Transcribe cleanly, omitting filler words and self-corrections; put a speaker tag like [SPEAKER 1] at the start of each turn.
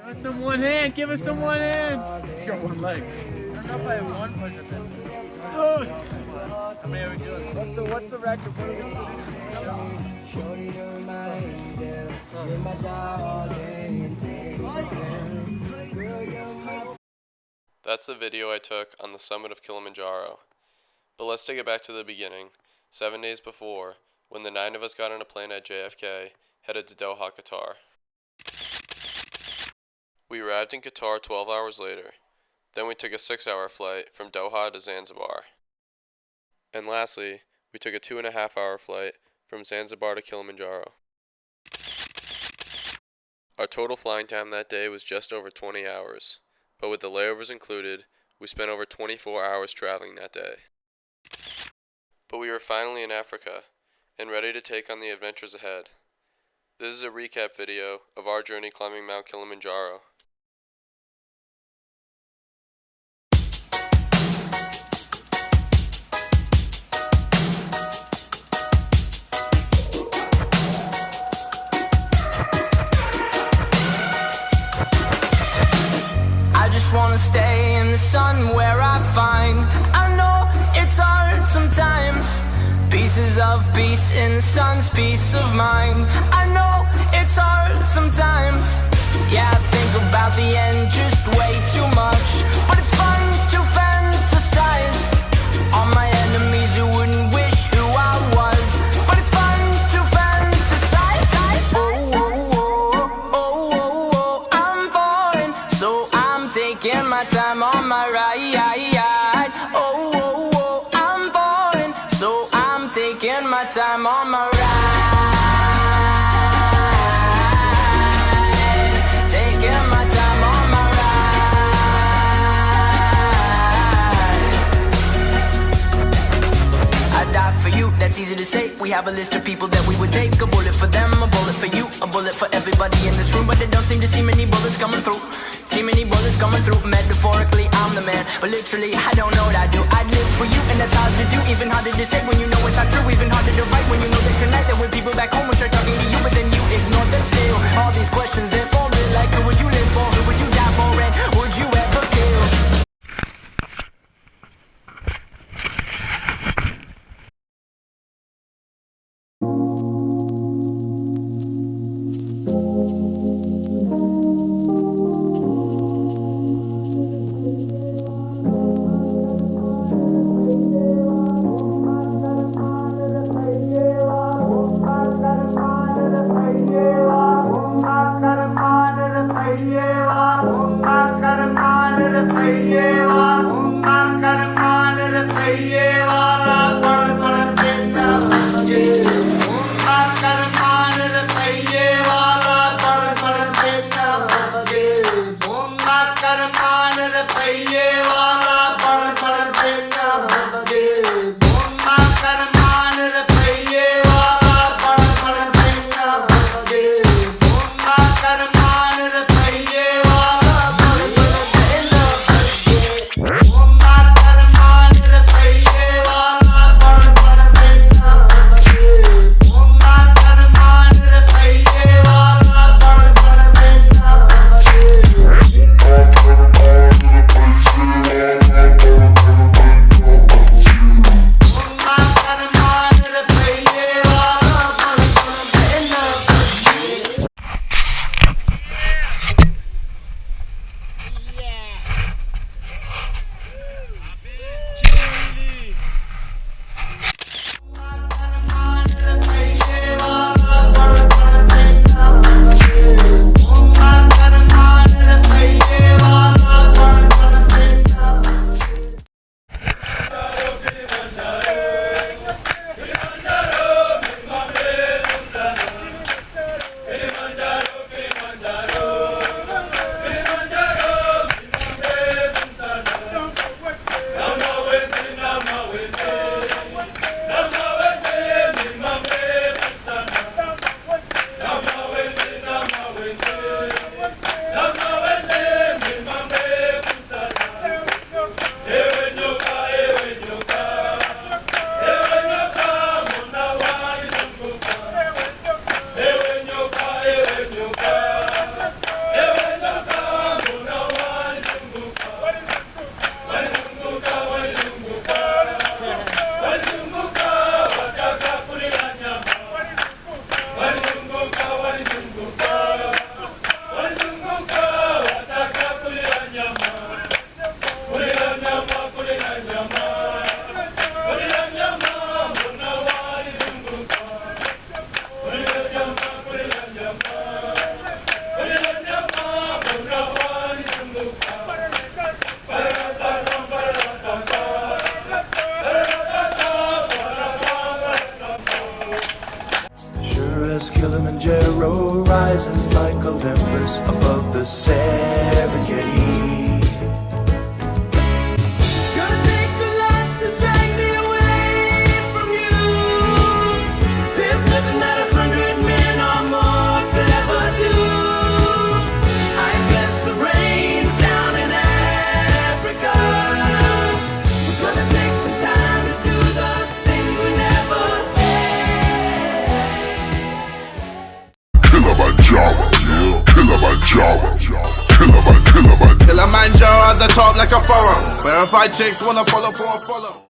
[SPEAKER 1] Give us some one hand. Give us some one hand. Let's go one leg.
[SPEAKER 2] I don't know if I have one push-up. How many are we doing?
[SPEAKER 1] What's the record? What are we
[SPEAKER 3] That's the video I took on the summit of Kilimanjaro. But let's take it back to the beginning, 7 days before, when the 9 of us got on a plane at JFK, headed to Doha, Qatar. We arrived in Qatar 12 hours later. Then we took a 6-hour flight from Doha to Zanzibar. And lastly, we took a 2.5-hour flight from Zanzibar to Kilimanjaro. Our total flying time that day was just over 20 hours, but with the layovers included, we spent over 24 hours traveling that day. But we were finally in Africa, and ready to take on the adventures ahead. This is a recap video of our journey climbing Mount Kilimanjaro.
[SPEAKER 4] Wanna stay in the sun where I find I know it's hard sometimes. Pieces of peace in the sun's peace of mind. I know it's hard sometimes. Yeah, I think about the end just way too much, but it's fun to fantasize on my enemies who wouldn't wish who I was, but it's fun to fantasize. Oh, oh, oh, oh, oh, oh, I'm falling, so taking my time on my ride. Oh, oh, oh, I'm falling, so I'm taking my time on my ride. Taking my time on my ride. I die for you, that's easy to say. We have a list of people that we would take. A bullet for them, a bullet for you, a bullet for everybody in this room. But they don't seem to see many bullets coming through. Too many bullets coming through. Metaphorically, I'm the man, but literally, I don't know what I do. I'd live for you, and that's hard to do. Even harder to say when you know it's not true. Even harder to write when you know that tonight there were people back home who tried talking to you, but then you ignore them still. All these questions, they're falling. Like, who would you live for? Who would you die for? And would you ever kill?
[SPEAKER 5] Kilimanjaro rises like Olympus above the Serengeti.
[SPEAKER 6] Kilimanjaro at the top like a forum. Verified chicks wanna follow for a follow.